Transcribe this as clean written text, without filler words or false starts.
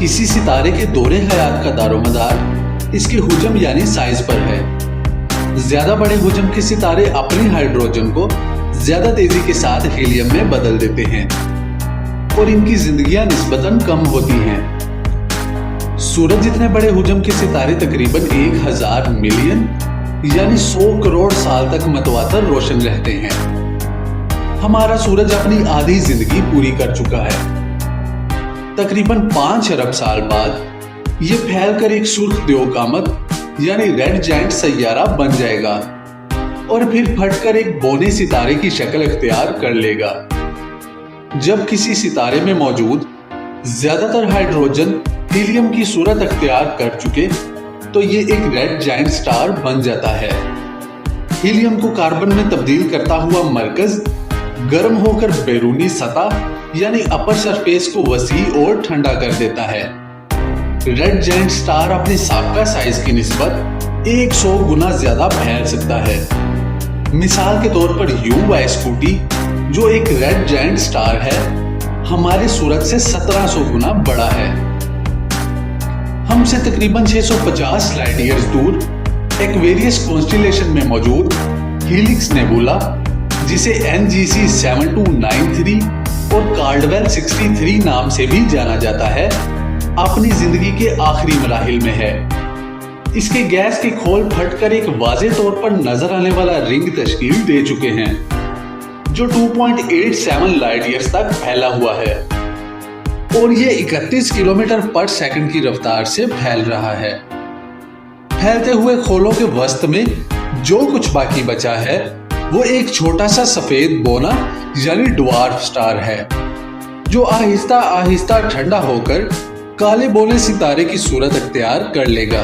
किसी सितारे के दौरे हयात का दारोमदार इसके हुजम यानी साइज पर है। ज्यादा बड़े हुजम के सितारे अपने हाइड्रोजन को ज्यादा तेजी के साथ हीलियम में बदल देते हैं और इनकी जिंदगियां निस्बतन कम होती हैं। सूरज जितने बड़े हुजम के सितारे तकरीबन 1000 मिलियन यानी 100 करोड़ साल तक मतवातर रोशन रहते हैं। हमारा सूरज अपनी आधी जिंदगी पूरी कर चुका है। तकरीबन 5 अरब साल बाद ये फैलकर एक सुर्ख द्योकामत यानी रेड जायंट सैयारा बन जाएगा और फिर फटकर एक बौने सितारे की शक्ल इख्तियार कर लेगा। जब किसी सितारे में मौजूद ज्यादातर हाइड्रोजन हीलियम की सूरत इख्तियार कर चुके तो ये एक रेड जायंट स्टार बन जाता है। हीलियम को कार्बन में तब्दील करता हुआ मरकज गर्म होकर बैरूनी सतह यानी अपर सरफेस को वसी और ठंडा कर देता है। रेड जायंट स्टार अपने साबका साइज की निस्बत 100 गुना ज्यादा फैल सकता है। मिसाल के तौर पर U-Scuti जो एक रेड जायंट स्टार है हमारे सूरज से 1700 गुना बड़ा है। हमसे तकरीबन 650 लाइट ईयर्स दूर एक्वेरियस कॉन्स्टेलेशन में मौजूद हीलिक्स नेबुला जिसे NGC 7293 और कार्डवेल 63 नाम से भी जाना जाता है अपनी जिंदगी के आखिरी मराहिल में है। इसके गैस के खोल फटकर एक वाज़े तौर पर नजर आने वाला रिंग तश्कील दे चुके हैं जो 2.87 लाइट ईयर्स तक फैला हुआ है और ये 31 किलोमीटर पर सेकंड की रफ्तार से फैल रहा है। फैलते हुए खोलों के वस्त में जो कुछ बाकी बचा है वो एक छोटा सा सफेद बोना यानी ड्वार्फ स्टार है जो आहिस्ता आहिस्ता ठंडा होकर काले बोने सितारे की सूरत अख्तियार कर लेगा।